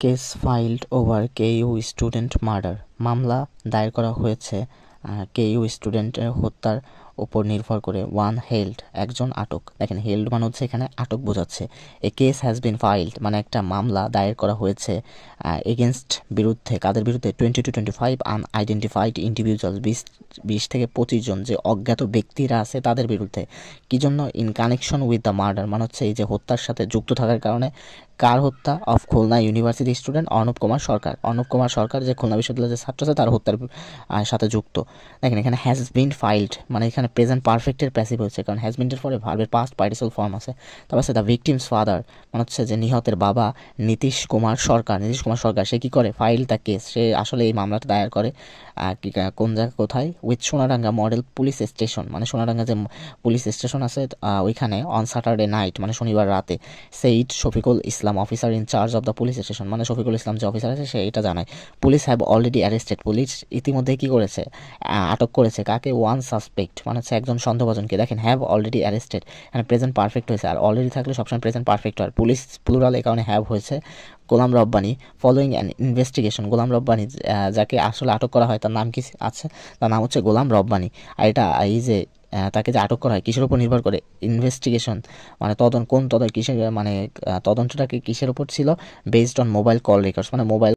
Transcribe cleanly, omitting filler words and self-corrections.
Case ফাইলড over কেইউ student murder. মামলা দায়ের করা হয়েছে কেইউ স্টুডেন্টের হত্যার উপর নির্ভর করে। ওয়ান হেল্ড, একজন আটক। দেখেন হেল্ড মানে হচ্ছে এখানে আটক বোঝাচ্ছে। এ কেস হ্যাজ বিন ফাইল্ড মানে একটা মামলা দায়ের করা হয়েছে এগেনস্ট বিরুদ্ধে, কাদের বিরুদ্ধে? 20 to 25 আনআইডেন্টিফাইড ইন্ডিভিজুয়াল, 20 থেকে 25 জন যে অজ্ঞাত ব্যক্তিরা আছে তাদের বিরুদ্ধে। কি জন্য? In connection with the murder মানে হচ্ছে এই যে হত্যার সাথে যুক্ত থাকার কারণে। কার হত্যা? Of Khulna university student Arnab Kumar Sarkar. Arnab Kumar Sarkar যে খুলনা বিশ্ববিদ্যালয়ের যে ছাত্র আছে তার হত্যার সাথে যুক্ত। দেখেন এখানে হ্যাজ বিন ফাইল্ড মানে এখানে প্রেজেন্ট পারফেক্টের প্যাসিভ হচ্ছে, কারণ হ্যাজ বিনের পরে ভার্বের পাস্ট পার্টিসিপাল ফর্ম আছে। তারপর আছে দ্য ভিকটিমস ফাদার মানে হচ্ছে যে নিহতের বাবা নীতিশ কুমার সরকার। সে কি করে? ফাইল দ্য কেস, সে আসলে এই মামলাটা দায়ের করে। কোন জায়গা, কোথায়? With Sonadanga model police station মানে সোনাডাঙ্গা যে পুলিশ স্টেশন আছে ওইখানে অন স্যাটারডে নাইট মানে শনিবার রাতে। Said Shafiqul Islam officer in charge of the police station মানে শফিকুল ইসলাম যে অফিসার আছে সে এটা জানায়। Police have already arrested, police ইতিমধ্যে কি করেছে? আটক করেছে। কাকে? ওয়ান সাসপেক্ট মানে হচ্ছে একজন সন্দেহভাজনকে। দেখেন হ্যাভ অলরেডি অ্যারেস্টেড, এখানে প্রেজেন্ট পারফেক্ট হয়েছে, আর অলরেডি থাকলে সবসময় প্রেজেন্ট পারফেক্ট হয়। পুলিশ প্লুরাল, এই কারণে হ্যাভ হয়েছে। গোলাম রব্বানি ফলোয়িং অ্যান ইনভেস্টিগেশন, গোলাম রব্বানি যাকে আসলে আটক করা হয় তার নাম কি আছে? তার নাম হচ্ছে গোলাম রব্বানি। আর এটা এই যে তাকে যে আটক করা হয় কিসের উপর নির্ভর করে? ইনভেস্টিগেশন মানে তদন্ত, কোন তদন্ত, কিসের মানে তদন্তটাকে কিসের উপর ছিল? Based on mobile call records মানে মোবাইল